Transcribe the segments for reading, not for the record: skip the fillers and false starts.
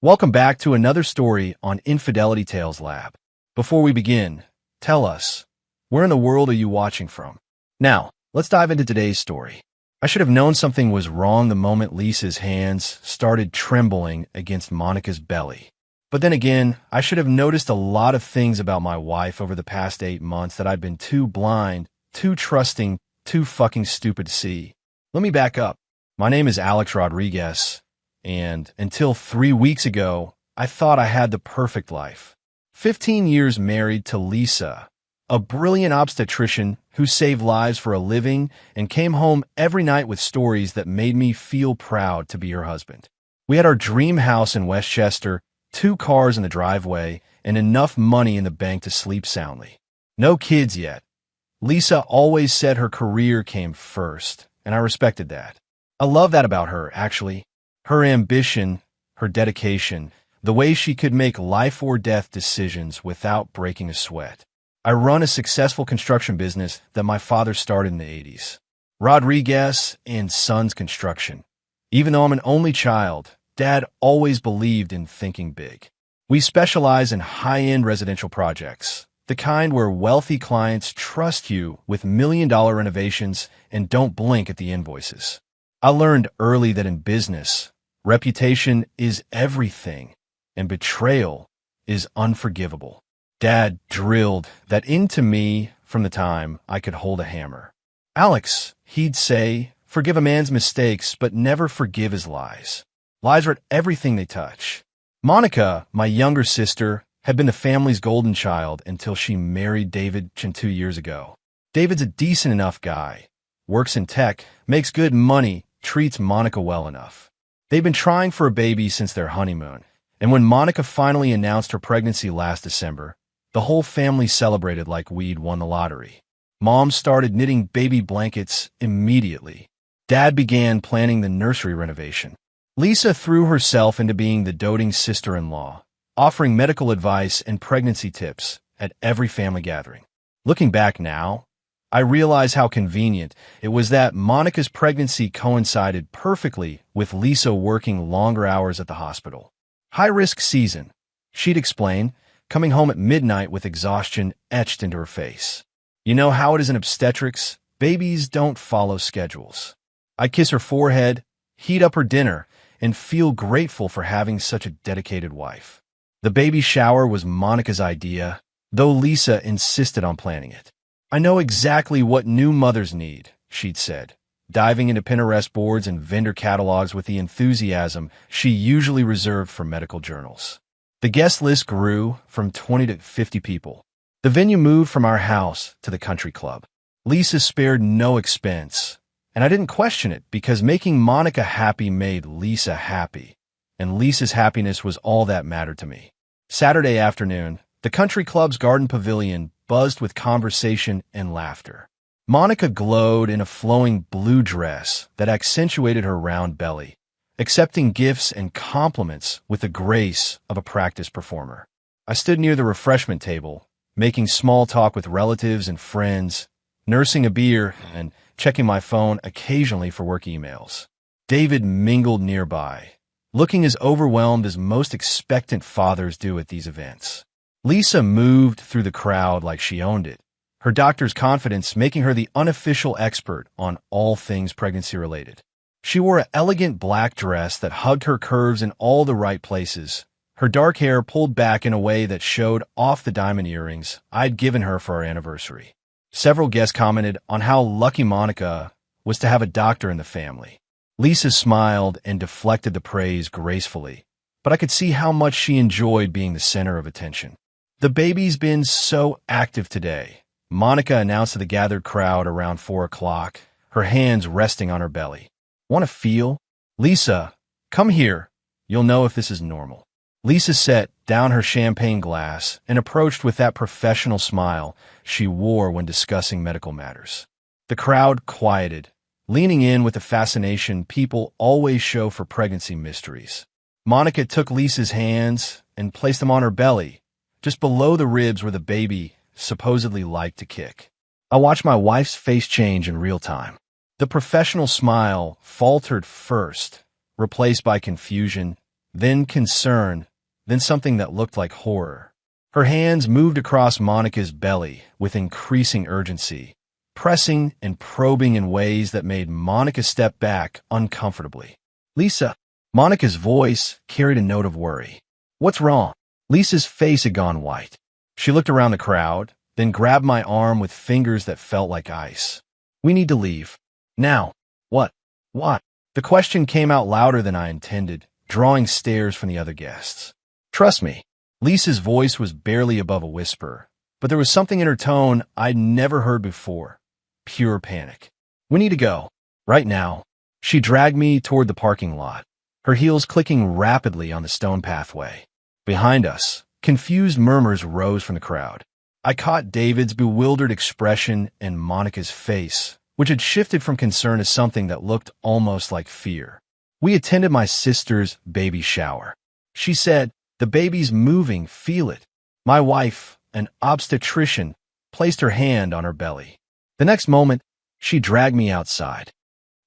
Welcome back to another story on Infidelity Tales Lab. Before we begin, tell us, where in the world are you watching from? Now, let's dive into today's story. I should have known something was wrong the moment Lisa's hands started trembling against Monica's belly. But then again, I should have noticed a lot of things about my wife over the past 8 months that I'd been too blind, too trusting, too fucking stupid to see. Let me back up. My name is Alex Rodriguez. And until 3 weeks ago, I thought I had the perfect life. 15 years married to Lisa, a brilliant obstetrician who saved lives for a living and came home every night with stories that made me feel proud to be her husband. We had our dream house in Westchester, 2 cars in the driveway, and enough money in the bank to sleep soundly. No kids yet. Lisa always said her career came first, and I respected that. I love that about her, actually. Her ambition, her dedication, the way she could make life-or-death decisions without breaking a sweat. I run a successful construction business that my father started in the 80s. Rodriguez and Sons Construction. Even though I'm an only child, Dad always believed in thinking big. We specialize in high-end residential projects, the kind where wealthy clients trust you with million-dollar renovations and don't blink at the invoices. I learned early that in business, reputation is everything, and betrayal is unforgivable. Dad drilled that into me from the time I could hold a hammer. Alex, he'd say, forgive a man's mistakes, but never forgive his lies. Lies are at everything they touch. Monica, my younger sister, had been the family's golden child until she married David 2 years ago. David's a decent enough guy, works in tech, makes good money, treats Monica well enough. They've been trying for a baby since their honeymoon, and when Monica finally announced her pregnancy last December, the whole family celebrated like we'd won the lottery. Mom started knitting baby blankets immediately. Dad began planning the nursery renovation. Lisa threw herself into being the doting sister-in-law, offering medical advice and pregnancy tips at every family gathering. Looking back now, I realize how convenient it was that Monica's pregnancy coincided perfectly with Lisa working longer hours at the hospital. High-risk season, she'd explain, coming home at midnight with exhaustion etched into her face. You know how it is in obstetrics? Babies don't follow schedules. I'd kiss her forehead, heat up her dinner, and feel grateful for having such a dedicated wife. The baby shower was Monica's idea, though Lisa insisted on planning it. I know exactly what new mothers need, she'd said, diving into Pinterest boards and vendor catalogs with the enthusiasm she usually reserved for medical journals. The guest list grew from 20 to 50 people. The venue moved from our house to the country club. Lisa spared no expense, and I didn't question it because making Monica happy made Lisa happy, and Lisa's happiness was all that mattered to me. Saturday afternoon, the country club's garden pavilion buzzed with conversation and laughter. Monica glowed in a flowing blue dress that accentuated her round belly, accepting gifts and compliments with the grace of a practiced performer. I stood near the refreshment table, making small talk with relatives and friends, nursing a beer and checking my phone occasionally for work emails. David mingled nearby, looking as overwhelmed as most expectant fathers do at these events. Lisa moved through the crowd like she owned it, her doctor's confidence making her the unofficial expert on all things pregnancy-related. She wore an elegant black dress that hugged her curves in all the right places, her dark hair pulled back in a way that showed off the diamond earrings I'd given her for our anniversary. Several guests commented on how lucky Monica was to have a doctor in the family. Lisa smiled and deflected the praise gracefully, but I could see how much she enjoyed being the center of attention. The baby's been so active today, Monica announced to the gathered crowd around 4 o'clock, her hands resting on her belly. Want to feel? Lisa, come here. You'll know if this is normal. Lisa set down her champagne glass and approached with that professional smile she wore when discussing medical matters. The crowd quieted, leaning in with the fascination people always show for pregnancy mysteries. Monica took Lisa's hands and placed them on her belly, just below the ribs where the baby supposedly liked to kick. I watched my wife's face change in real time. The professional smile faltered first, replaced by confusion, then concern, then something that looked like horror. Her hands moved across Monica's belly with increasing urgency, pressing and probing in ways that made Monica step back uncomfortably. "Lisa." Monica's voice carried a note of worry. "What's wrong?" Lisa's face had gone white. She looked around the crowd, then grabbed my arm with fingers that felt like ice. "We need to leave. Now." "What? What?" The question came out louder than I intended, drawing stares from the other guests. "Trust me." Lisa's voice was barely above a whisper, but there was something in her tone I'd never heard before. Pure panic. "We need to go. Right now." She dragged me toward the parking lot, her heels clicking rapidly on the stone pathway. Behind us, confused murmurs rose from the crowd. I caught David's bewildered expression and Monica's face, which had shifted from concern to something that looked almost like fear. "We attended my sister's baby shower," she said. "The baby's moving, feel it." My wife, an obstetrician, placed her hand on her belly. The next moment, she dragged me outside.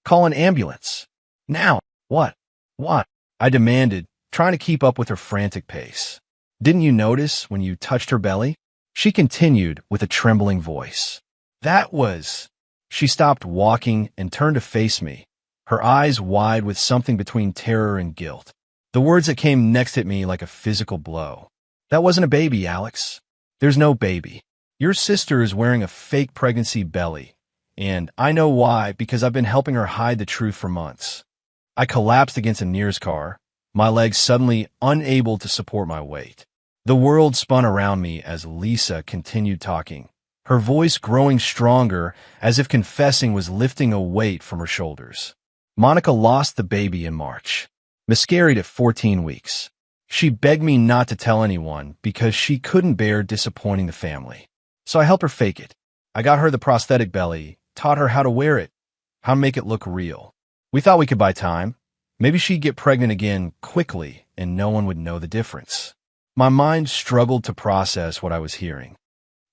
"Call an ambulance. Now." "What? What?" I demanded, trying to keep up with her frantic pace. "Didn't you notice when you touched her belly?" She continued with a trembling voice. "That was—" She stopped walking and turned to face me, her eyes wide with something between terror and guilt. The words that came next hit me like a physical blow. "That wasn't a baby, Alex. There's no baby. Your sister is wearing a fake pregnancy belly, and I know why because I've been helping her hide the truth for months." I collapsed against a nearest car, my legs suddenly unable to support my weight. The world spun around me as Lisa continued talking, her voice growing stronger as if confessing was lifting a weight from her shoulders. "Monica lost the baby in March. Miscarried at 14 weeks. She begged me not to tell anyone because she couldn't bear disappointing the family. So I helped her fake it. I got her the prosthetic belly, taught her how to wear it, how to make it look real. We thought we could buy time. Maybe she'd get pregnant again quickly and no one would know the difference." My mind struggled to process what I was hearing.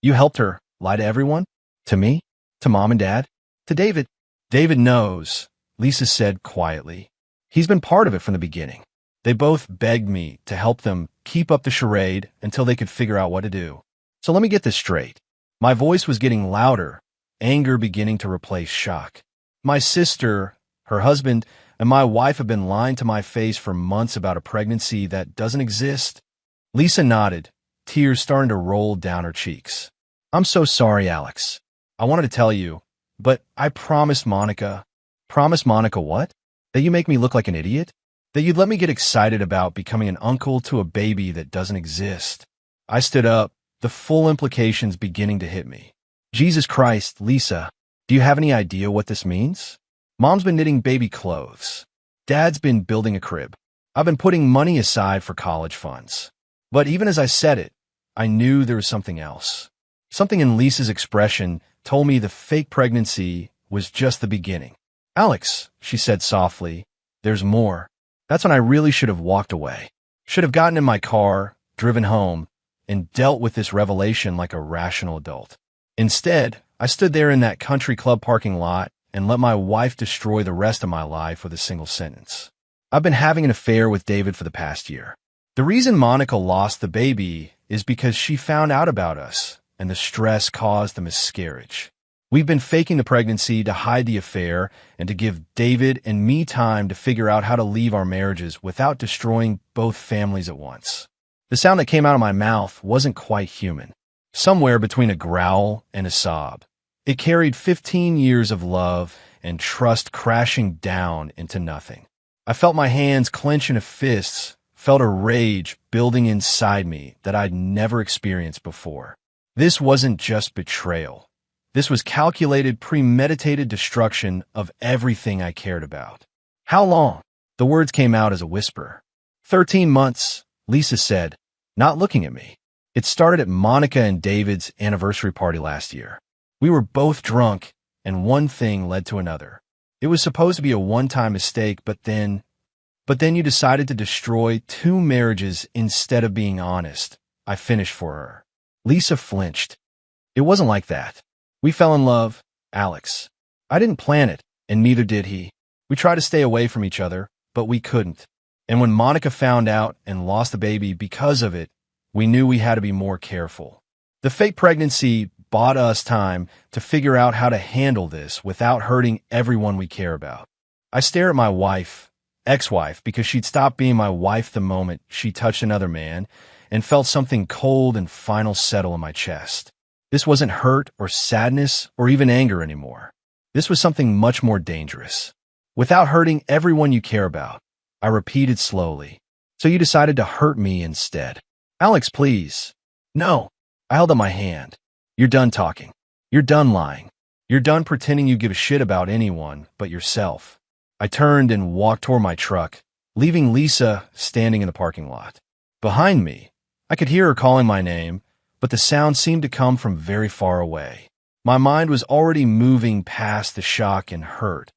"You helped her lie to everyone? To me? To Mom and Dad? To David?" "David knows," Lisa said quietly. "He's been part of it from the beginning. They both begged me to help them keep up the charade until they could figure out what to do. So let me get this straight." My voice was getting louder, anger beginning to replace shock. "My sister, her husband, and my wife have been lying to my face for months about a pregnancy that doesn't exist." Lisa nodded, tears starting to roll down her cheeks. "I'm so sorry, Alex. I wanted to tell you, but I promised Monica." "Promised Monica what? That you make me look like an idiot? That you'd let me get excited about becoming an uncle to a baby that doesn't exist?" I stood up, the full implications beginning to hit me. "Jesus Christ, Lisa, do you have any idea what this means? Mom's been knitting baby clothes. Dad's been building a crib. I've been putting money aside for college funds." But even as I said it, I knew there was something else. Something in Lisa's expression told me the fake pregnancy was just the beginning. "Alex," she said softly, "there's more." That's when I really should have walked away. Should have gotten in my car, driven home, and dealt with this revelation like a rational adult. Instead, I stood there in that country club parking lot and let my wife destroy the rest of my life with a single sentence. "I've been having an affair with David for the past year. The reason Monica lost the baby is because she found out about us, and the stress caused the miscarriage. We've been faking the pregnancy to hide the affair and to give David and me time to figure out how to leave our marriages without destroying both families at once." The sound that came out of my mouth wasn't quite human. Somewhere between a growl and a sob. It carried 15 years of love and trust crashing down into nothing. I felt my hands clench into fists, felt a rage building inside me that I'd never experienced before. This wasn't just betrayal. This was calculated, premeditated destruction of everything I cared about. "How long?" The words came out as a whisper. 13 months, Lisa said, not looking at me. "It started at Monica and David's anniversary party last year. We were both drunk, and one thing led to another. It was supposed to be a one-time mistake, but then you decided to destroy 2 marriages instead of being honest." I finished for her. Lisa flinched. "It wasn't like that. We fell in love, Alex. I didn't plan it, and neither did he. We tried to stay away from each other, but we couldn't. And when Monica found out and lost the baby because of it, we knew we had to be more careful. The fake pregnancy bought us time to figure out how to handle this without hurting everyone we care about. I stare at my wife, ex-wife, because she'd stopped being my wife the moment she touched another man, and felt something cold and final settle in my chest. This wasn't hurt or sadness or even anger anymore. This was something much more dangerous. Without hurting everyone you care about, I repeated slowly. So you decided to hurt me instead. Alex, please. No. I held up my hand. You're done talking. You're done lying. You're done pretending you give a shit about anyone but yourself. I turned and walked toward my truck, leaving Lisa standing in the parking lot. Behind me, I could hear her calling my name, but the sound seemed to come from very far away. My mind was already moving past the shock and hurt,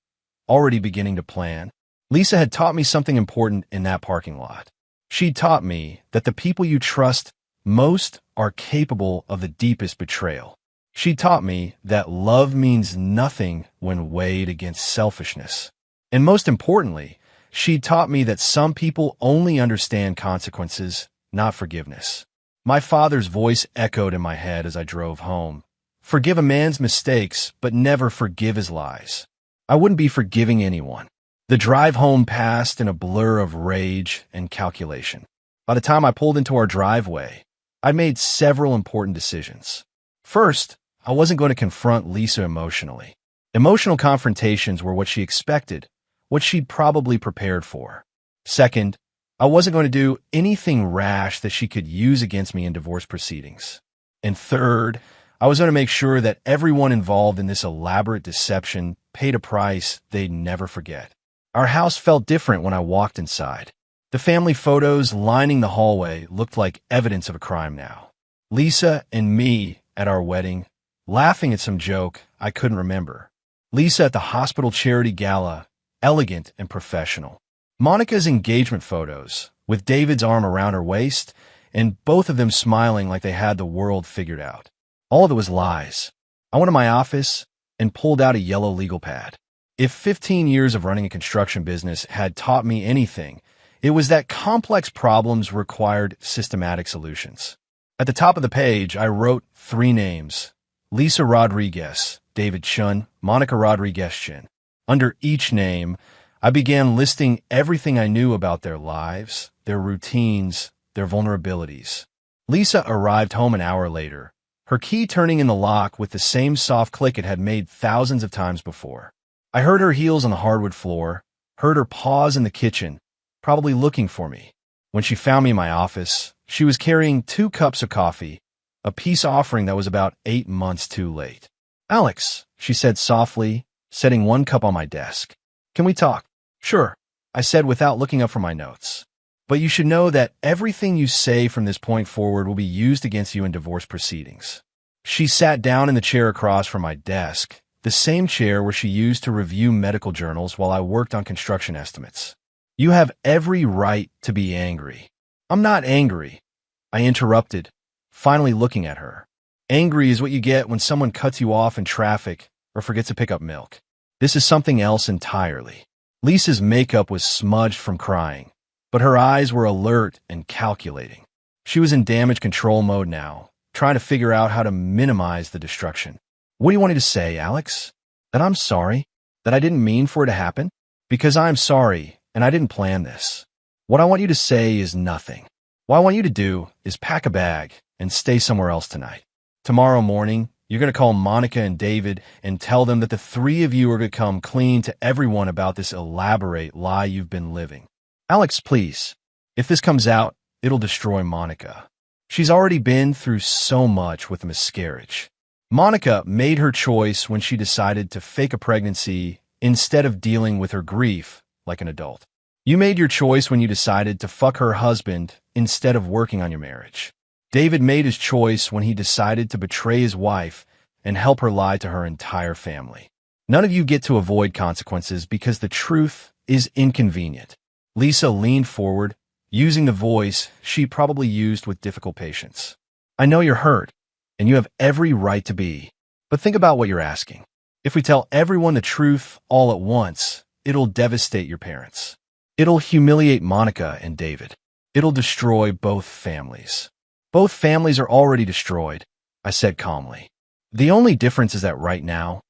already beginning to plan. Lisa had taught me something important in that parking lot. She taught me that the people you trust most are capable of the deepest betrayal. She taught me that love means nothing when weighed against selfishness. And most importantly, she taught me that some people only understand consequences, not forgiveness. My father's voice echoed in my head as I drove home. Forgive a man's mistakes, but never forgive his lies. I wouldn't be forgiving anyone. The drive home passed in a blur of rage and calculation. By the time I pulled into our driveway, I'd made several important decisions. First, I wasn't going to confront Lisa emotionally. Emotional confrontations were what she expected, what she'd probably prepared for. Second, I wasn't going to do anything rash that she could use against me in divorce proceedings. And third, I was going to make sure that everyone involved in this elaborate deception paid a price they'd never forget. Our house felt different when I walked inside. The family photos lining the hallway looked like evidence of a crime now. Lisa and me at our wedding, laughing at some joke I couldn't remember. Lisa at the hospital charity gala, elegant and professional. Monica's engagement photos, with David's arm around her waist, and both of them smiling like they had the world figured out. All of it was lies. I went to my office and pulled out a yellow legal pad. If 15 years of running a construction business had taught me anything, it was that complex problems required systematic solutions. At the top of the page, I wrote 3 names: Lisa Rodriguez, David Chun, Monica Rodriguez-Chin. Under each name, I began listing everything I knew about their lives, their routines, their vulnerabilities. Lisa arrived home an hour later, her key turning in the lock with the same soft click it had made thousands of times before. I heard her heels on the hardwood floor, heard her pause in the kitchen, probably looking for me. When she found me in my office, she was carrying 2 cups of coffee, a peace offering that was about 8 months too late. Alex, she said softly, setting 1 cup on my desk. Can we talk? Sure, I said without looking up from my notes. But you should know that everything you say from this point forward will be used against you in divorce proceedings. She sat down in the chair across from my desk, the same chair where she used to review medical journals while I worked on construction estimates. You have every right to be angry. I'm not angry, I interrupted, finally looking at her. Angry is what you get when someone cuts you off in traffic or forgets to pick up milk. This is something else entirely. Lisa's makeup was smudged from crying, but her eyes were alert and calculating. She was in damage control mode now, trying to figure out how to minimize the destruction. What do you want me to say, Alex? That I'm sorry? That I didn't mean for it to happen? Because I'm sorry, and I didn't plan this. What I want you to say is nothing. What I want you to do is pack a bag and stay somewhere else tonight. Tomorrow morning, you're going to call Monica and David and tell them that the 3 of you are going to come clean to everyone about this elaborate lie you've been living. Alex, please. If this comes out, it'll destroy Monica. She's already been through so much with a miscarriage. Monica made her choice when she decided to fake a pregnancy instead of dealing with her grief like an adult. You made your choice when you decided to fuck her husband instead of working on your marriage. David made his choice when he decided to betray his wife and help her lie to her entire family. None of you get to avoid consequences because the truth is inconvenient. Lisa leaned forward, using the voice she probably used with difficult patience. I know you're hurt, and you have every right to be. But think about what you're asking. If we tell everyone the truth all at once, it'll devastate your parents. It'll humiliate Monica and David. It'll destroy both families. Both families are already destroyed, I said calmly. The only difference is that right now,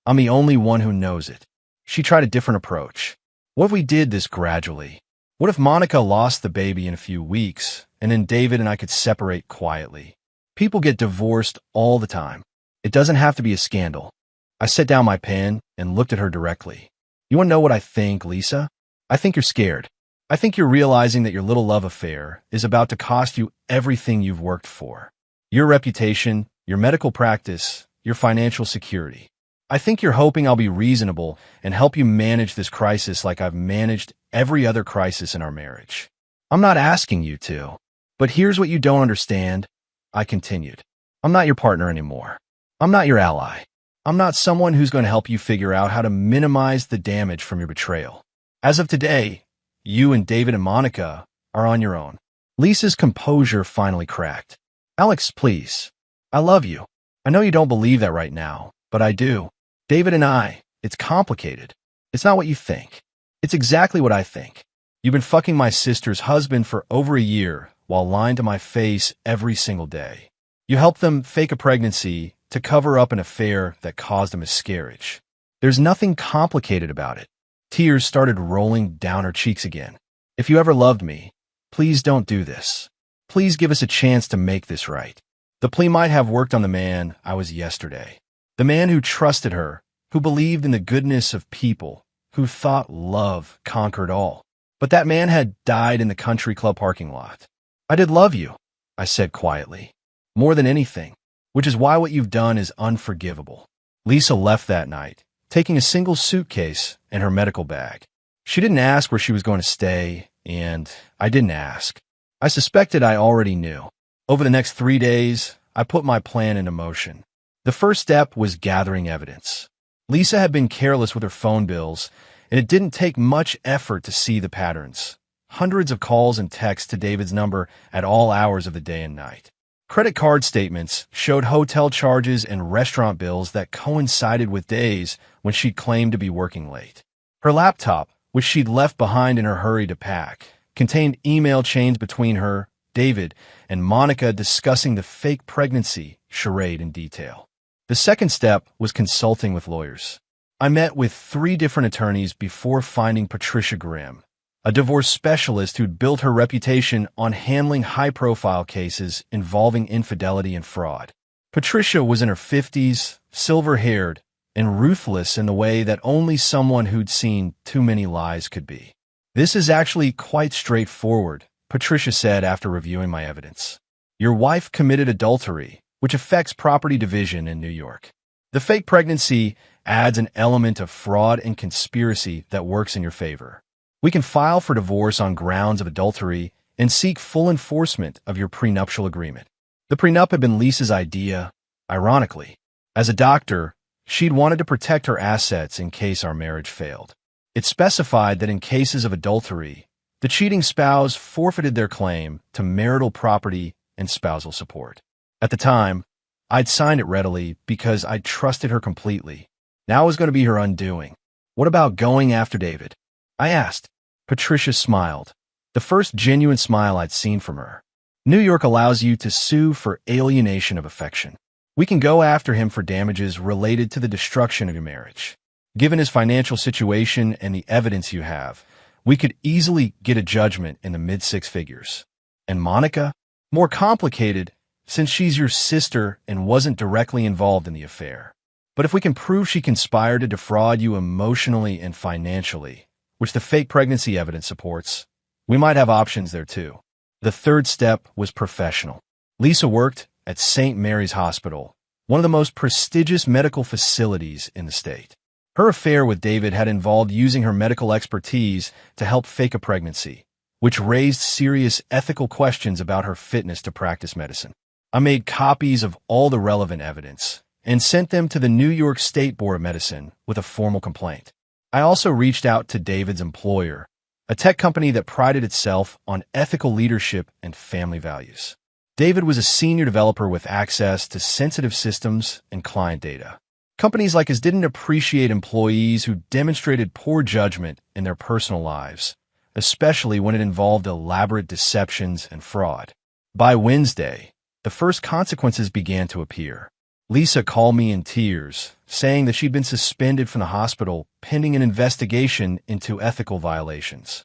I'm the only one who knows it. She tried a different approach. What if we did this gradually? What if Monica lost the baby in a few weeks, and then David and I could separate quietly? People get divorced all the time. It doesn't have to be a scandal. I set down my pen and looked at her directly. You want to know what I think, Lisa? I think you're scared. I think you're realizing that your little love affair is about to cost you everything you've worked for. Your reputation, your medical practice, your financial security. I think you're hoping I'll be reasonable and help you manage this crisis like I've managed every other crisis in our marriage. I'm not asking you to. But here's what you don't understand, I continued. I'm not your partner anymore. I'm not your ally. I'm not someone who's going to help you figure out how to minimize the damage from your betrayal. As of today, you and David and Monica are on your own. Lisa's composure finally cracked. Alex, please. I love you. I know you don't believe that right now, but I do. David and I, it's complicated. It's not what you think. It's exactly what I think. You've been fucking my sister's husband for over a year while lying to my face every single day. You helped them fake a pregnancy to cover up an affair that caused a miscarriage. There's nothing complicated about it. Tears started rolling down her cheeks again. If you ever loved me, please don't do this. Please give us a chance to make this right. The plea might have worked on the man I was yesterday. The man who trusted her, who believed in the goodness of people, who thought love conquered all. But that man had died in the country club parking lot. I did love you, I said quietly. More than anything, which is why what you've done is unforgivable. Lisa left that night, taking a single suitcase and her medical bag. She didn't ask where she was going to stay, and I didn't ask. I suspected I already knew. Over the next 3 days, I put my plan into motion. The first step was gathering evidence. Lisa had been careless with her phone bills, and it didn't take much effort to see the patterns. Hundreds of calls and texts to David's number at all hours of the day and night. Credit card statements showed hotel charges and restaurant bills that coincided with days when she'd claimed to be working late. Her laptop, which she'd left behind in her hurry to pack, contained email chains between her, David, and Monica discussing the fake pregnancy charade in detail. The second step was consulting with lawyers. I met with 3 different attorneys before finding Patricia Grimm, a divorce specialist who'd built her reputation on handling high-profile cases involving infidelity and fraud. Patricia was in her 50s, silver-haired, and ruthless in the way that only someone who'd seen too many lies could be. This is actually quite straightforward, Patricia said after reviewing my evidence. Your wife committed adultery, which affects property division in New York. The fake pregnancy adds an element of fraud and conspiracy that works in your favor. We can file for divorce on grounds of adultery and seek full enforcement of your prenuptial agreement. The prenup had been Lisa's idea, ironically. As a doctor, she'd wanted to protect her assets in case our marriage failed. It specified that in cases of adultery, the cheating spouse forfeited their claim to marital property and spousal support. At the time, I'd signed it readily because I trusted her completely. Now it was going to be her undoing. What about going after David? I asked. Patricia smiled, the first genuine smile I'd seen from her. New York allows you to sue for alienation of affection. We can go after him for damages related to the destruction of your marriage. Given his financial situation and the evidence you have, we could easily get a judgment in the mid-6 figures. And Monica? More complicated, since she's your sister and wasn't directly involved in the affair. But if we can prove she conspired to defraud you emotionally and financially, which the fake pregnancy evidence supports, we might have options there too. The third step was professional. Lisa worked at St. Mary's Hospital, one of the most prestigious medical facilities in the state. Her affair with David had involved using her medical expertise to help fake a pregnancy, which raised serious ethical questions about her fitness to practice medicine. I made copies of all the relevant evidence and sent them to the New York State Board of Medicine with a formal complaint. I also reached out to David's employer, a tech company that prided itself on ethical leadership and family values. David was a senior developer with access to sensitive systems and client data. Companies like his didn't appreciate employees who demonstrated poor judgment in their personal lives, especially when it involved elaborate deceptions and fraud. By Wednesday, the first consequences began to appear. Lisa called me in tears, saying that she'd been suspended from the hospital pending an investigation into ethical violations.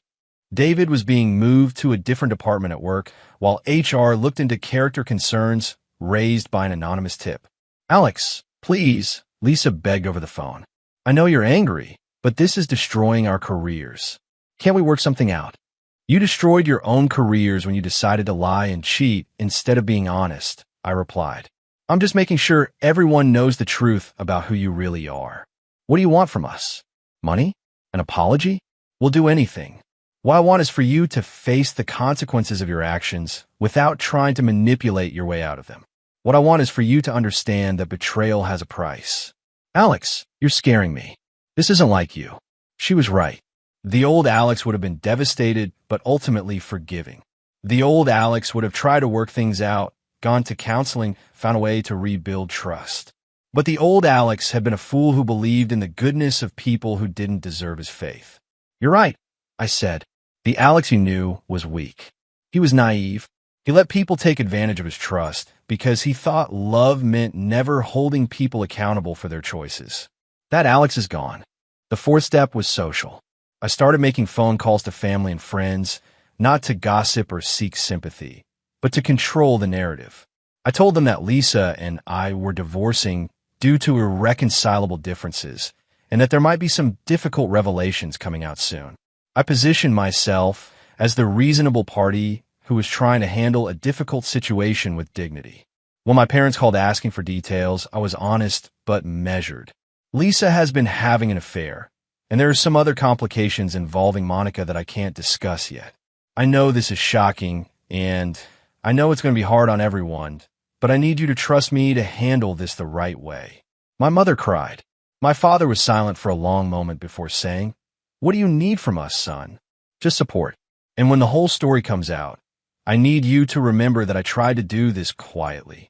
David was being moved to a different department at work, while HR looked into character concerns raised by an anonymous tip. "Alex, please," Lisa begged over the phone. "I know you're angry, but this is destroying our careers. Can't we work something out? You destroyed your own careers when you decided to lie and cheat instead of being honest," I replied. "I'm just making sure everyone knows the truth about who you really are. What do you want from us? Money? An apology? We'll do anything. What I want is for you to face the consequences of your actions without trying to manipulate your way out of them. What I want is for you to understand that betrayal has a price." "Alex, you're scaring me. This isn't like you." She was right. The old Alex would have been devastated, but ultimately forgiving. The old Alex would have tried to work things out, gone to counseling, found a way to rebuild trust. But the old Alex had been a fool who believed in the goodness of people who didn't deserve his faith. "You're right," I said. The Alex he knew was weak. He was naive. He let people take advantage of his trust because he thought love meant never holding people accountable for their choices. That Alex is gone. The fourth step was social. I started making phone calls to family and friends, not to gossip or seek sympathy, but to control the narrative. I told them that Lisa and I were divorcing due to irreconcilable differences, and that there might be some difficult revelations coming out soon. I positioned myself as the reasonable party who was trying to handle a difficult situation with dignity. When my parents called asking for details, I was honest but measured. Lisa has been having an affair, and there are some other complications involving Monica that I can't discuss yet. I know this is shocking, and I know it's going to be hard on everyone, but I need you to trust me to handle this the right way." My mother cried. My father was silent for a long moment before saying, "What do you need from us, son?" "Just support. And when the whole story comes out, I need you to remember that I tried to do this quietly."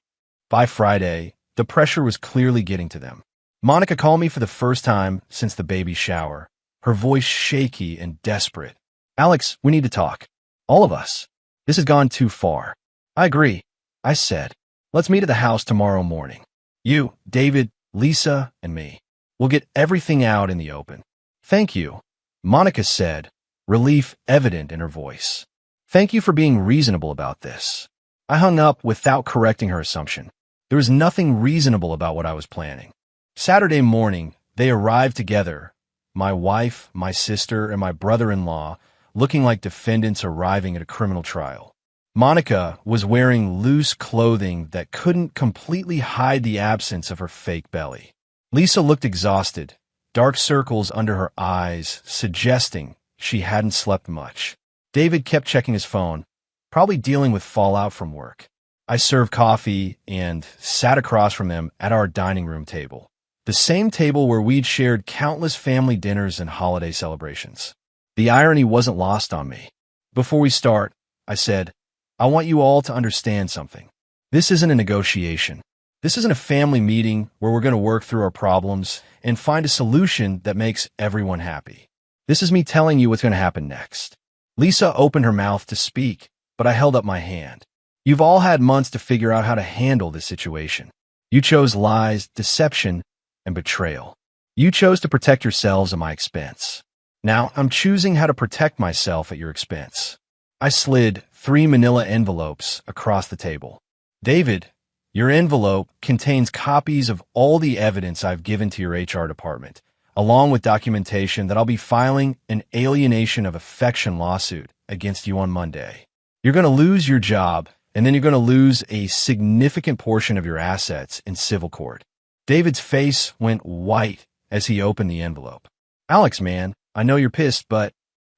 By Friday, the pressure was clearly getting to them. Monica called me for the first time since the baby shower, her voice shaky and desperate. "Alex, we need to talk. All of us. This has gone too far." "I agree," I said. "Let's meet at the house tomorrow morning. You, David, Lisa, and me. We'll get everything out in the open." "Thank you," Monica said, relief evident in her voice. "Thank you for being reasonable about this." I hung up without correcting her assumption. There was nothing reasonable about what I was planning. Saturday morning, they arrived together, my wife, my sister, and my brother-in-law, looking like defendants arriving at a criminal trial. Monica was wearing loose clothing that couldn't completely hide the absence of her fake belly. Lisa looked exhausted, dark circles under her eyes suggesting she hadn't slept much. David kept checking his phone, probably dealing with fallout from work. I served coffee and sat across from him at our dining room table, the same table where we'd shared countless family dinners and holiday celebrations. The irony wasn't lost on me. "Before we start," I said, "I want you all to understand something. This isn't a negotiation. This isn't a family meeting where we're going to work through our problems and find a solution that makes everyone happy. This is me telling you what's going to happen next." Lisa opened her mouth to speak, but I held up my hand. "You've all had months to figure out how to handle this situation. You chose lies, deception, and betrayal. You chose to protect yourselves at my expense. Now I'm choosing how to protect myself at your expense." I slid 3 manila envelopes across the table. "David, your envelope contains copies of all the evidence I've given to your HR department, along with documentation that I'll be filing an alienation of affection lawsuit against you on Monday. You're going to lose your job, and then you're going to lose a significant portion of your assets in civil court." David's face went white as he opened the envelope. "Alex, man, I know you're pissed, but..."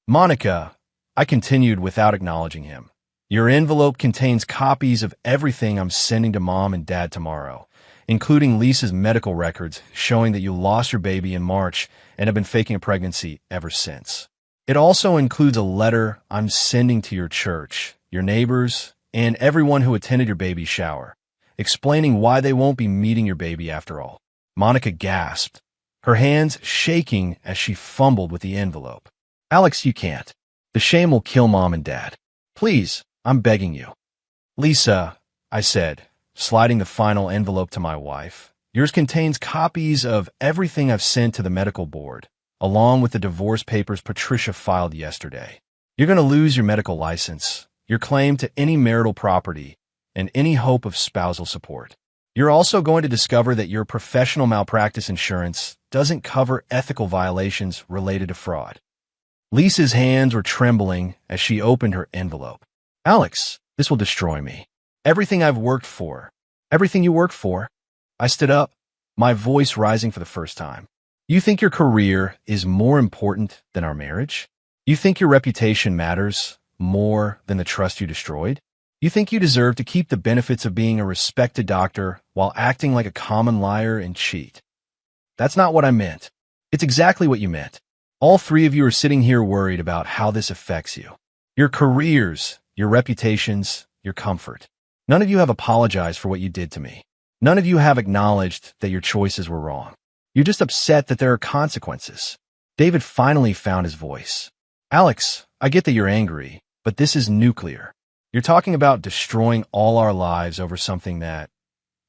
"Monica," I continued without acknowledging him, "your envelope contains copies of everything I'm sending to Mom and Dad tomorrow, including Lisa's medical records showing that you lost your baby in March and have been faking a pregnancy ever since. It also includes a letter I'm sending to your church, your neighbors, and everyone who attended your baby shower, explaining why they won't be meeting your baby after all." Monica gasped, her hands shaking as she fumbled with the envelope. "Alex, you can't. The shame will kill Mom and Dad. Please, I'm begging you. Lisa, I said, sliding the final envelope to my wife, yours contains copies of everything I've sent to the medical board, along with the divorce papers Patricia filed yesterday. You're going to lose your medical license, your claim to any marital property, and any hope of spousal support. You're also going to discover that your professional malpractice insurance doesn't cover ethical violations related to fraud. Lisa's hands were trembling as she opened her envelope. Alex, this will destroy me. Everything I've worked for. Everything you worked for. I stood up, my voice rising for the first time. You think your career is more important than our marriage? You think your reputation matters more than the trust you destroyed? You think you deserve to keep the benefits of being a respected doctor while acting like a common liar and cheat? That's not what I meant. It's exactly what you meant. All three of you are sitting here worried about how this affects you. Your careers, your reputations, your comfort. None of you have apologized for what you did to me. None of you have acknowledged that your choices were wrong. You're just upset that there are consequences. David finally found his voice. Alex, I get that you're angry, but this is nuclear. You're talking about destroying all our lives over something that...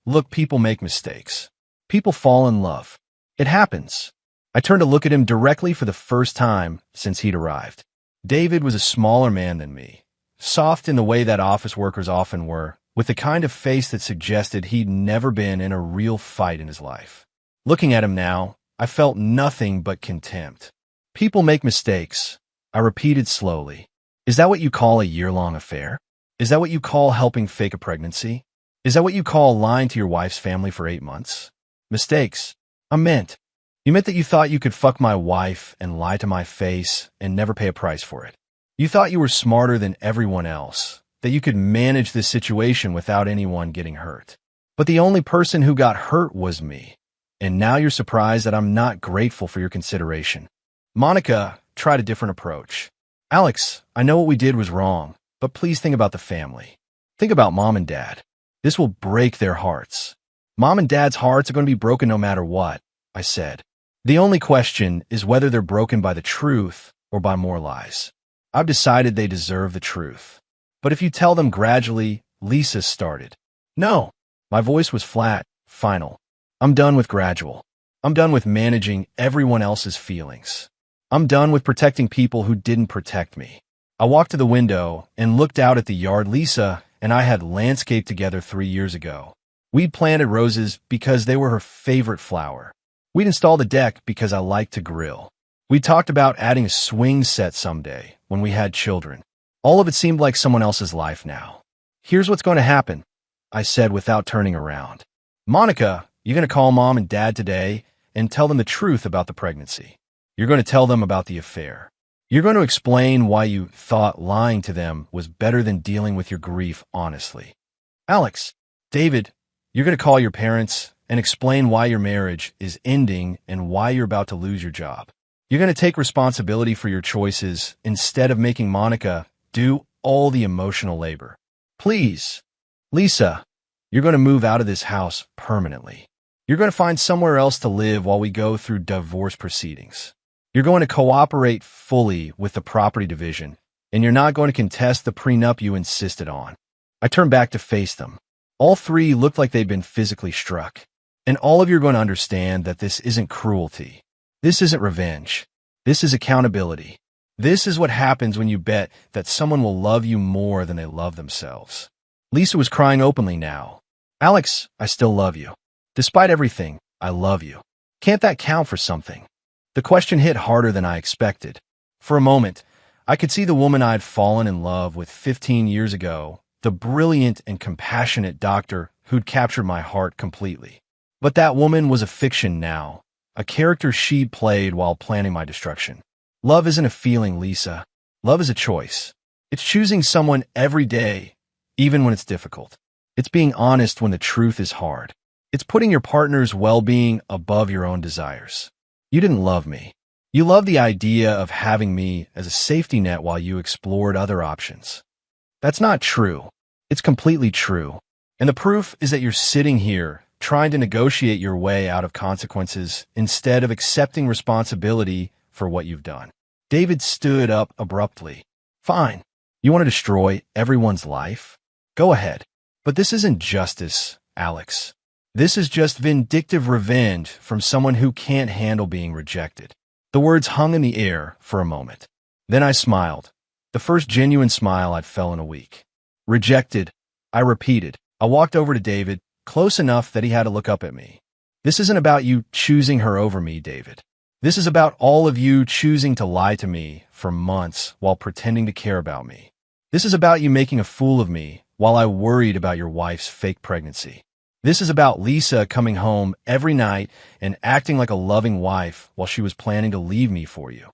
Look, people make mistakes. People fall in love. It happens. I turned to look at him directly for the first time since he'd arrived. David was a smaller man than me, soft in the way that office workers often were, with the kind of face that suggested he'd never been in a real fight in his life. Looking at him now, I felt nothing but contempt. People make mistakes, I repeated slowly. Is that what you call a year-long affair? Is that what you call helping fake a pregnancy? Is that what you call lying to your wife's family for 8 months? Mistakes. You meant that you thought you could fuck my wife and lie to my face and never pay a price for it. You thought you were smarter than everyone else, that you could manage this situation without anyone getting hurt. But the only person who got hurt was me. And now you're surprised that I'm not grateful for your consideration. Monica tried a different approach. Alex, I know what we did was wrong, but please think about the family. Think about Mom and Dad. This will break their hearts. Mom and Dad's hearts are going to be broken no matter what, I said. The only question is whether they're broken by the truth or by more lies. I've decided they deserve the truth. But if you tell them gradually, Lisa started. No. My voice was flat, final. I'm done with gradual. I'm done with managing everyone else's feelings. I'm done with protecting people who didn't protect me. I walked to the window and looked out at the yard Lisa and I had landscaped together 3 years ago. We'd planted roses because they were her favorite flower. We'd installed a deck because I liked to grill. We talked about adding a swing set someday when we had children. All of it seemed like someone else's life now. Here's what's going to happen, I said without turning around. Monica, you're going to call Mom and Dad today and tell them the truth about the pregnancy. You're going to tell them about the affair. You're going to explain why you thought lying to them was better than dealing with your grief honestly. Alex, David, you're going to call your parents and explain why your marriage is ending and why you're about to lose your job. You're going to take responsibility for your choices instead of making Monica do all the emotional labor. Please, Lisa, you're going to move out of this house permanently. You're going to find somewhere else to live while we go through divorce proceedings. You're going to cooperate fully with the property division, and you're not going to contest the prenup you insisted on. I turned back to face them. All three looked like they'd been physically struck. And all of you are going to understand that this isn't cruelty. This isn't revenge. This is accountability. This is what happens when you bet that someone will love you more than they love themselves. Lisa was crying openly now. Alex, I still love you. Despite everything, I love you. Can't that count for something? The question hit harder than I expected. For a moment, I could see the woman I'd fallen in love with 15 years ago, the brilliant and compassionate doctor who'd captured my heart completely. But that woman was a fiction now, a character she'd played while planning my destruction. Love isn't a feeling, Lisa. Love is a choice. It's choosing someone every day, even when it's difficult. It's being honest when the truth is hard. It's putting your partner's well-being above your own desires. You didn't love me. You loved the idea of having me as a safety net while you explored other options. That's not true. It's completely true. And the proof is that you're sitting here trying to negotiate your way out of consequences instead of accepting responsibility for what you've done. David stood up abruptly. Fine. You want to destroy everyone's life? Go ahead. But this isn't justice, Alex. This is just vindictive revenge from someone who can't handle being rejected. The words hung in the air for a moment. Then I smiled. The first genuine smile I'd felt in a week. Rejected, I repeated. I walked over to David, close enough that he had to look up at me. This isn't about you choosing her over me, David. This is about all of you choosing to lie to me for months while pretending to care about me. This is about you making a fool of me while I worried about your wife's fake pregnancy. This is about Lisa coming home every night and acting like a loving wife while she was planning to leave me for you.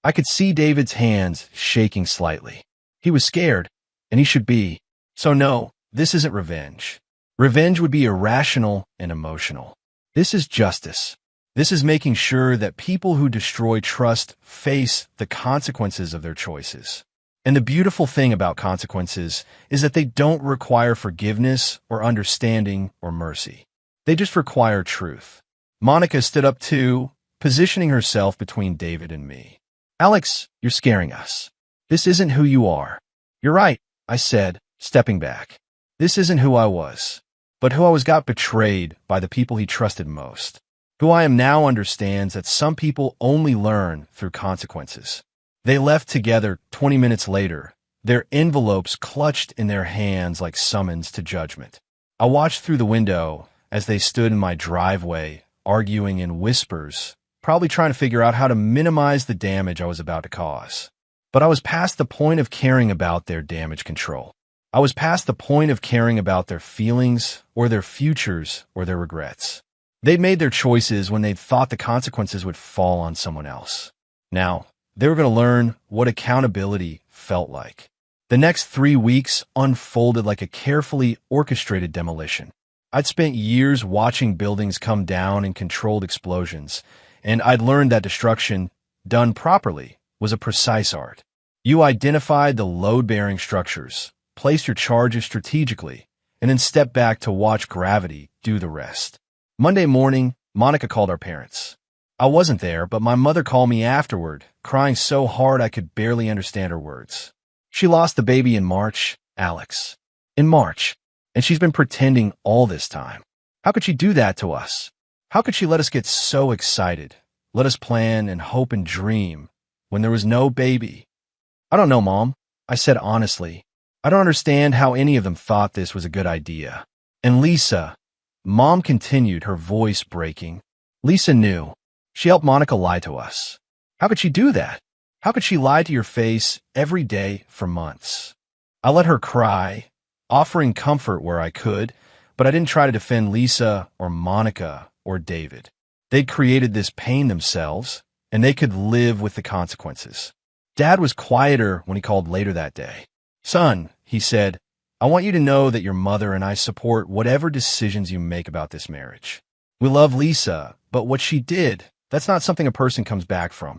I could see David's hands shaking slightly. He was scared, and he should be. So no, this isn't revenge. Revenge would be irrational and emotional. This is justice. This is making sure that people who destroy trust face the consequences of their choices. And the beautiful thing about consequences is that they don't require forgiveness or understanding or mercy. They just require truth. Monica stood up too, positioning herself between David and me. Alex, you're scaring us. This isn't who you are. You're right, I said, stepping back. This isn't who I was, but who I was got betrayed by the people he trusted most. Who I am now understands that some people only learn through consequences. They left together 20 minutes later, their envelopes clutched in their hands like summons to judgment. I watched through the window as they stood in my driveway, arguing in whispers, probably trying to figure out how to minimize the damage I was about to cause. But I was past the point of caring about their damage control. I was past the point of caring about their feelings or their futures or their regrets. They'd made their choices when they'd thought the consequences would fall on someone else. Now, they were going to learn what accountability felt like. The next 3 weeks unfolded like a carefully orchestrated demolition. I'd spent years watching buildings come down in controlled explosions, and I'd learned that destruction, done properly, was a precise art. You identified the load-bearing structures, placed your charges strategically, and then stepped back to watch gravity do the rest. Monday morning, Monica called our parents. I wasn't there, but my mother called me afterward, crying so hard I could barely understand her words. She lost the baby in March, Alex. In March. And she's been pretending all this time. How could she do that to us? How could she let us get so excited, let us plan and hope and dream when there was no baby? I don't know, Mom, I said honestly. I don't understand how any of them thought this was a good idea. And Lisa, Mom continued, her voice breaking. Lisa knew. She helped Monica lie to us. How could she do that? How could she lie to your face every day for months? I let her cry, offering comfort where I could, but I didn't try to defend Lisa or Monica or David. They'd created this pain themselves, and they could live with the consequences. Dad was quieter when he called later that day. Son, he said, I want you to know that your mother and I support whatever decisions you make about this marriage. We love Lisa, but what she did, that's not something a person comes back from.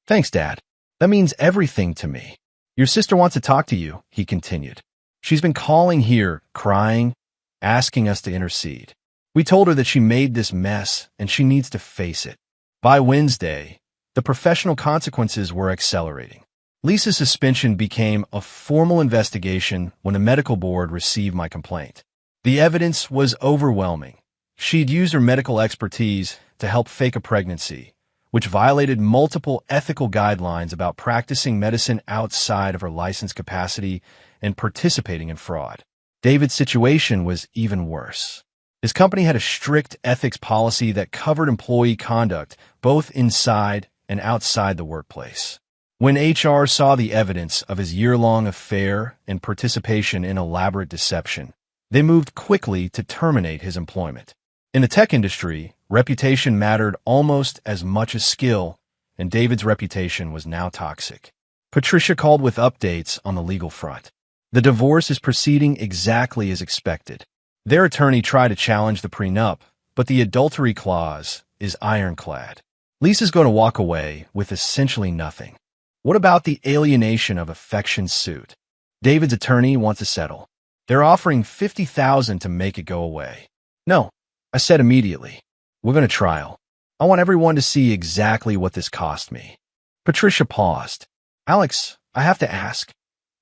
Thanks, Dad. That means everything to me. Your sister wants to talk to you, he continued. She's been calling here, crying, asking us to intercede. We told her that she made this mess and she needs to face it. By Wednesday, the professional consequences were accelerating. Lisa's suspension became a formal investigation when the medical board received my complaint. The evidence was overwhelming. She'd used her medical expertise to help fake a pregnancy, which violated multiple ethical guidelines about practicing medicine outside of her licensed capacity and participating in fraud. David's situation was even worse. His company had a strict ethics policy that covered employee conduct both inside and outside the workplace. When HR saw the evidence of his year-long affair and participation in elaborate deception, they moved quickly to terminate his employment. In the tech industry, reputation mattered almost as much as skill, and David's reputation was now toxic. Patricia called with updates on the legal front. The divorce is proceeding exactly as expected. Their attorney tried to challenge the prenup, but the adultery clause is ironclad. Lisa's going to walk away with essentially nothing. What about the alienation of affection suit? David's attorney wants to settle. They're offering $50,000 to make it go away. No, I said immediately. We're going to trial. I want everyone to see exactly what this cost me. Patricia paused. Alex, I have to ask,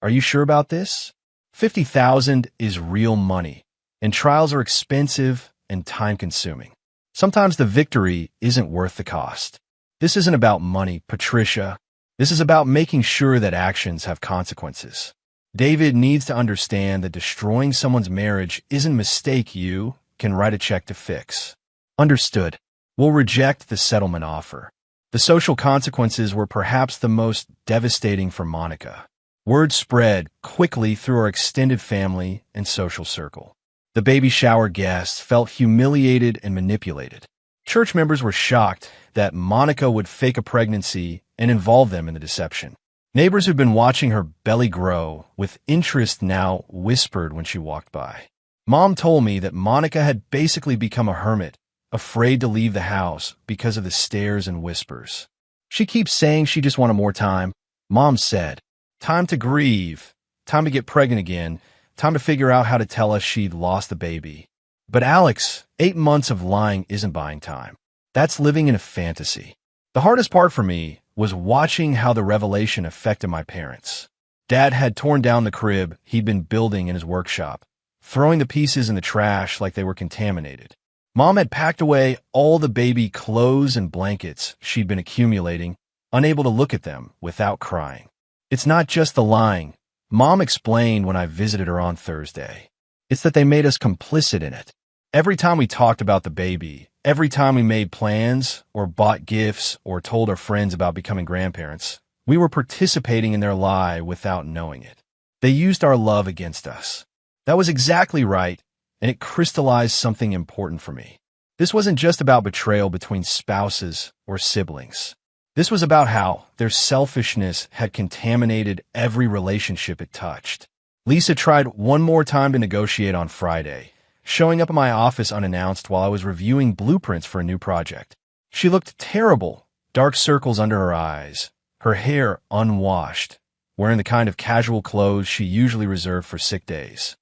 Are you sure about this? 50,000 is real money, and trials are expensive and time-consuming. Sometimes the victory isn't worth the cost. This isn't about money, Patricia. This is about making sure that actions have consequences. David needs to understand that destroying someone's marriage isn't a mistake you can write a check to fix. Understood. We'll reject the settlement offer. The social consequences were perhaps the most devastating for Monica. Word spread quickly through our extended family and social circle. The baby shower guests felt humiliated and manipulated. Church members were shocked that Monica would fake a pregnancy and involve them in the deception. Neighbors who'd been watching her belly grow with interest now whispered when she walked by. Mom told me that Monica had basically become a hermit, afraid to leave the house because of the stares and whispers. She keeps saying she just wanted more time. Mom said, time to grieve, time to get pregnant again, time to figure out how to tell us she'd lost the baby. But Alex, 8 months of lying isn't buying time. That's living in a fantasy. The hardest part for me was watching how the revelation affected my parents. Dad had torn down the crib he'd been building in his workshop, throwing the pieces in the trash like they were contaminated. Mom had packed away all the baby clothes and blankets she'd been accumulating, unable to look at them without crying. It's not just the lying, Mom explained when I visited her on Thursday. It's that they made us complicit in it. Every time we talked about the baby, every time we made plans or bought gifts or told our friends about becoming grandparents, we were participating in their lie without knowing it. They used our love against us. That was exactly right, and it crystallized something important for me. This wasn't just about betrayal between spouses or siblings. This was about how their selfishness had contaminated every relationship it touched. Lisa tried one more time to negotiate on Friday, showing up at my office unannounced while I was reviewing blueprints for a new project. She looked terrible, dark circles under her eyes, her hair unwashed, wearing the kind of casual clothes she usually reserved for sick days.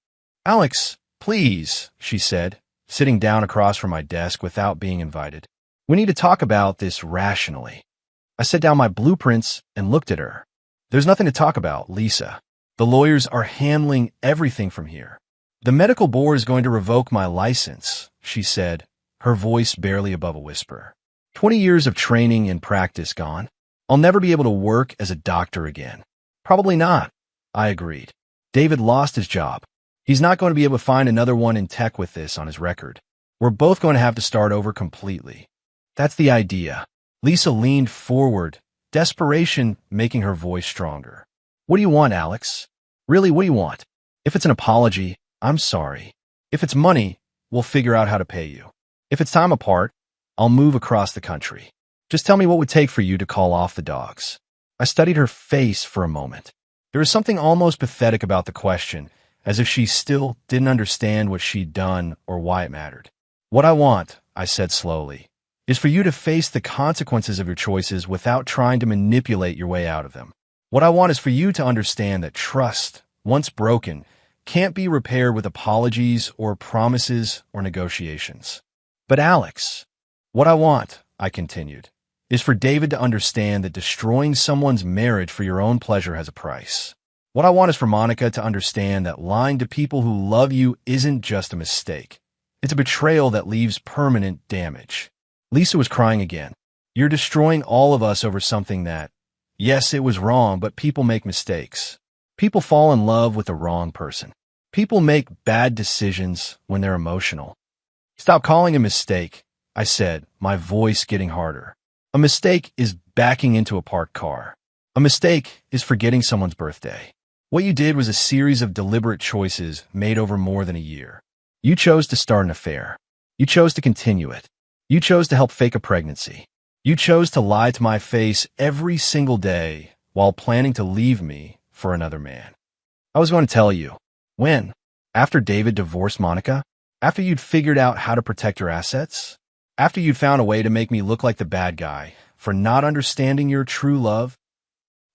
Alex, please, she said, sitting down across from my desk without being invited. We need to talk about this rationally. I set down my blueprints and looked at her. There's nothing to talk about, Lisa. The lawyers are handling everything from here. The medical board is going to revoke my license, she said, her voice barely above a whisper. 20 years of training and practice gone. I'll never be able to work as a doctor again. Probably not, I agreed. David lost his job. He's not going to be able to find another one in tech with this on his record. We're both going to have to start over completely. That's the idea. Lisa leaned forward, desperation making her voice stronger. What do you want, Alex? Really, what do you want? If it's an apology, I'm sorry. If it's money, we'll figure out how to pay you. If it's time apart, I'll move across the country. Just tell me what would take for you to call off the dogs. I studied her face for a moment. There was something almost pathetic about the question, as if she still didn't understand what she'd done or why it mattered. What I want, I said slowly, is for you to face the consequences of your choices without trying to manipulate your way out of them. What I want is for you to understand that trust, once broken, can't be repaired with apologies or promises or negotiations. But Alex, what I want, I continued, is for David to understand that destroying someone's marriage for your own pleasure has a price. What I want is for Monica to understand that lying to people who love you isn't just a mistake. It's a betrayal that leaves permanent damage. Lisa was crying again. You're destroying all of us over something that, yes, it was wrong, but people make mistakes. People fall in love with the wrong person. People make bad decisions when they're emotional. Stop calling a mistake, I said, my voice getting harder. A mistake is backing into a parked car. A mistake is forgetting someone's birthday. What you did was a series of deliberate choices made over more than a year. You chose to start an affair. You chose to continue it. You chose to help fake a pregnancy. You chose to lie to my face every single day while planning to leave me for another man. I was going to tell you. When? After David divorced Monica? After you'd figured out how to protect your assets? After you'd found a way to make me look like the bad guy for not understanding your true love?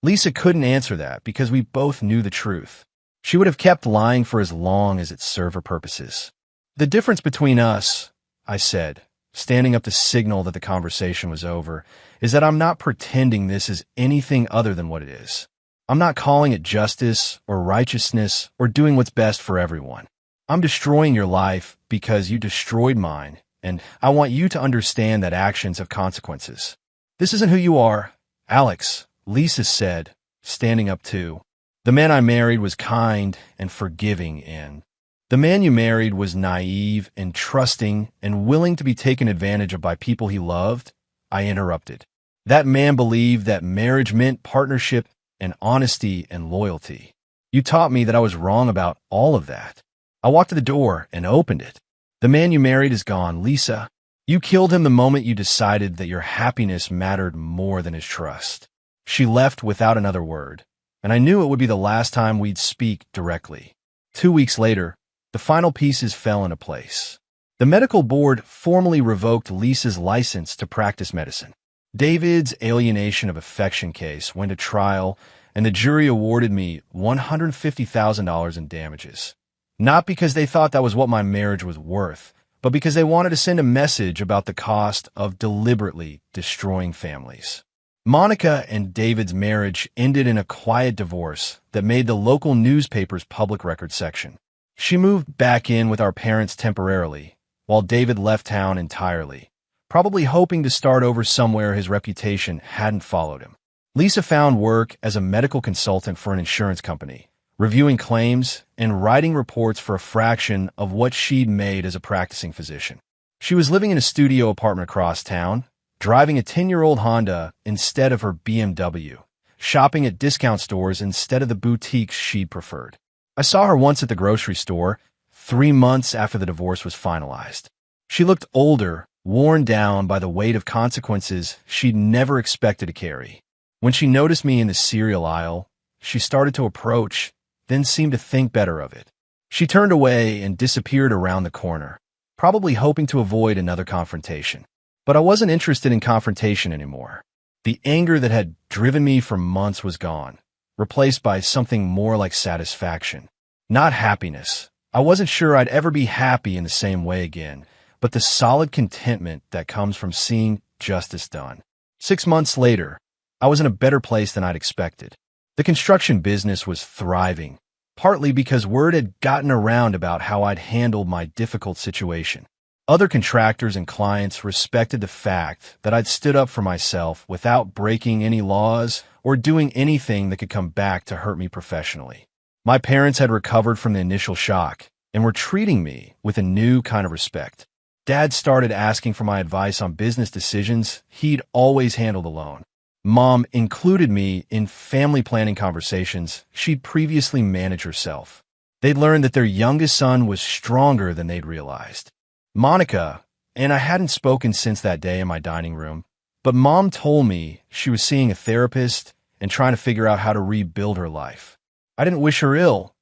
Lisa couldn't answer that because we both knew the truth. She would have kept lying for as long as it served her purposes. The difference between us, I said, standing up to signal that the conversation was over, is that I'm not pretending this is anything other than what it is. I'm not calling it justice or righteousness or doing what's best for everyone. I'm destroying your life because you destroyed mine, and I want you to understand that actions have consequences. This isn't who you are, Alex, Lisa said, standing up too. The man I married was kind and forgiving, and the man you married was naive and trusting and willing to be taken advantage of by people he loved. I interrupted. That man believed that marriage meant partnership and honesty and loyalty. You taught me that I was wrong about all of that. I walked to the door and opened it. The man you married is gone, Lisa. You killed him the moment you decided that your happiness mattered more than his trust. She left without another word, and I knew it would be the last time we'd speak directly. 2 weeks later, the final pieces fell into place. The medical board formally revoked Lisa's license to practice medicine. David's alienation of affection case went to trial, and the jury awarded me $150,000 in damages. Not because they thought that was what my marriage was worth, but because they wanted to send a message about the cost of deliberately destroying families. Monica and David's marriage ended in a quiet divorce that made the local newspaper's public record section. She moved back in with our parents temporarily, while David left town entirely, probably hoping to start over somewhere his reputation hadn't followed him. Lisa found work as a medical consultant for an insurance company, reviewing claims and writing reports for a fraction of what she'd made as a practicing physician. She was living in a studio apartment across town, driving a 10-year-old Honda instead of her BMW, shopping at discount stores instead of the boutiques she'd preferred. I saw her once at the grocery store, 3 months after the divorce was finalized. She looked older, worn down by the weight of consequences she'd never expected to carry. When she noticed me in the cereal aisle, she started to approach, then seemed to think better of it. She turned away and disappeared around the corner, probably hoping to avoid another confrontation. But I wasn't interested in confrontation anymore. The anger that had driven me for months was gone, replaced by something more like satisfaction. Not happiness. I wasn't sure I'd ever be happy in the same way again, but the solid contentment that comes from seeing justice done. 6 months later, I was in a better place than I'd expected. The construction business was thriving, partly because word had gotten around about how I'd handled my difficult situation. Other contractors and clients respected the fact that I'd stood up for myself without breaking any laws or doing anything that could come back to hurt me professionally. My parents had recovered from the initial shock and were treating me with a new kind of respect. Dad started asking for my advice on business decisions he'd always handled alone. Mom included me in family planning conversations she'd previously managed herself. They'd learned that their youngest son was stronger than they'd realized. Monica, and I hadn't spoken since that day in my dining room, but Mom told me she was seeing a therapist and trying to figure out how to rebuild her life. I didn't wish her ill,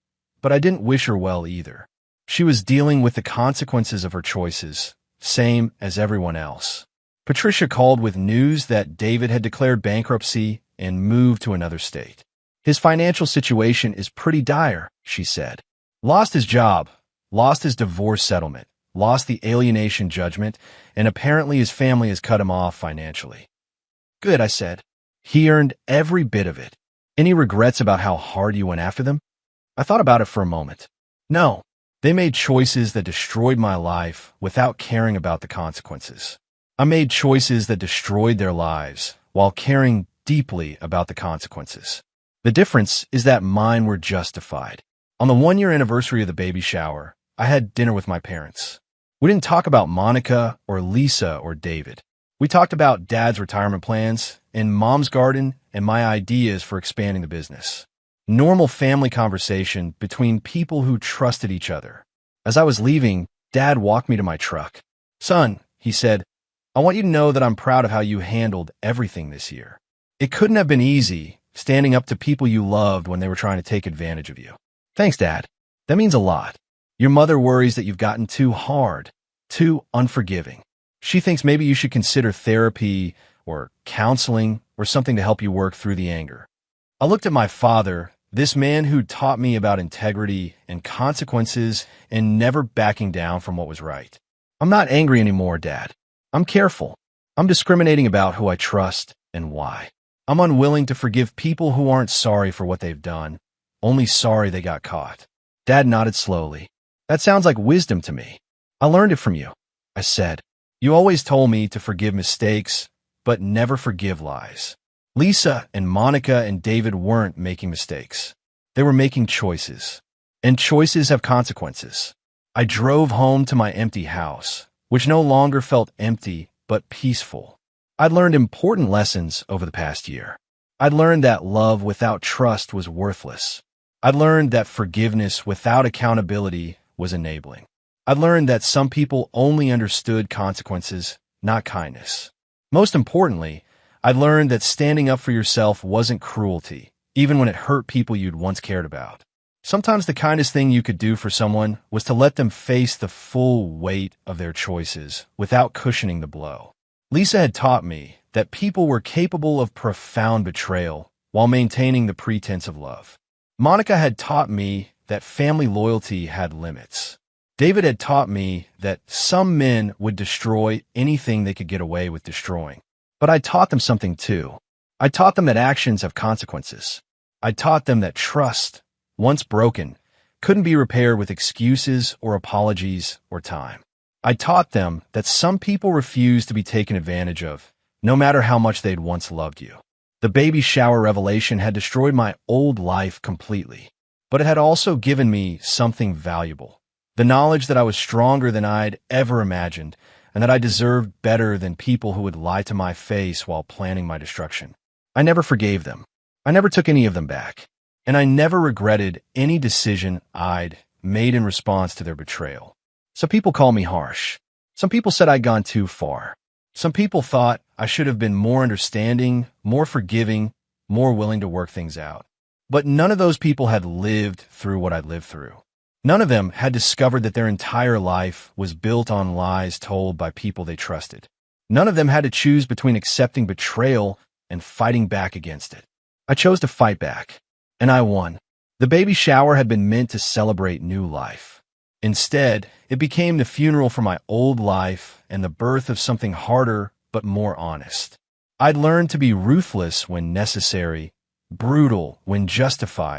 but I didn't wish her well either. She was dealing with the consequences of her choices, same as everyone else. Patricia called with news that David had declared bankruptcy and moved to another state. His financial situation is pretty dire, she said. Lost his job, lost his divorce settlement, lost the alienation judgment, and apparently his family has cut him off financially. Good, I said. He earned every bit of it. Any regrets about how hard you went after them? I thought about it for a moment. No, they made choices that destroyed my life without caring about the consequences. I made choices that destroyed their lives while caring deeply about the consequences. The difference is that mine were justified. On the 1-year anniversary of the baby shower, I had dinner with my parents. We didn't talk about Monica or Lisa or David. We talked about Dad's retirement plans and Mom's garden and my ideas for expanding the business. Normal family conversation between people who trusted each other. As I was leaving, Dad walked me to my truck. Son, he said, I want you to know that I'm proud of how you handled everything this year. It couldn't have been easy standing up to people you loved when they were trying to take advantage of you. Thanks, Dad. That means a lot. Your mother worries that you've gotten too hard, too unforgiving. She thinks maybe you should consider therapy or counseling or something to help you work through the anger. I looked at my father, this man who taught me about integrity and consequences and never backing down from what was right. I'm not angry anymore, Dad. I'm careful. I'm discriminating about who I trust and why. I'm unwilling to forgive people who aren't sorry for what they've done, only sorry they got caught. Dad nodded slowly. That sounds like wisdom to me. I learned it from you, I said. You always told me to forgive mistakes, but never forgive lies. Lisa and Monica and David weren't making mistakes. They were making choices. And choices have consequences. I drove home to my empty house, which no longer felt empty, but peaceful. I'd learned important lessons over the past year. I'd learned that love without trust was worthless. I'd learned that forgiveness without accountability was enabling. I'd learned that some people only understood consequences, not kindness. Most importantly, I'd learned that standing up for yourself wasn't cruelty, even when it hurt people you'd once cared about. Sometimes the kindest thing you could do for someone was to let them face the full weight of their choices without cushioning the blow. Lisa had taught me that people were capable of profound betrayal while maintaining the pretense of love. Monica had taught me that family loyalty had limits. David had taught me that some men would destroy anything they could get away with destroying. But I taught them something too. I taught them that actions have consequences. I taught them that trust, once broken, couldn't be repaired with excuses or apologies or time. I taught them that some people refuse to be taken advantage of, no matter how much they'd once loved you. The baby shower revelation had destroyed my old life completely, but it had also given me something valuable. The knowledge that I was stronger than I'd ever imagined, and that I deserved better than people who would lie to my face while planning my destruction. I never forgave them. I never took any of them back. And I never regretted any decision I'd made in response to their betrayal. Some people called me harsh. Some people said I'd gone too far. Some people thought I should have been more understanding, more forgiving, more willing to work things out. But none of those people had lived through what I'd lived through. None of them had discovered that their entire life was built on lies told by people they trusted. None of them had to choose between accepting betrayal and fighting back against it. I chose to fight back, and I won. The baby shower had been meant to celebrate new life. Instead, it became the funeral for my old life and the birth of something harder but more honest. I'd learned to be ruthless when necessary, brutal when justified,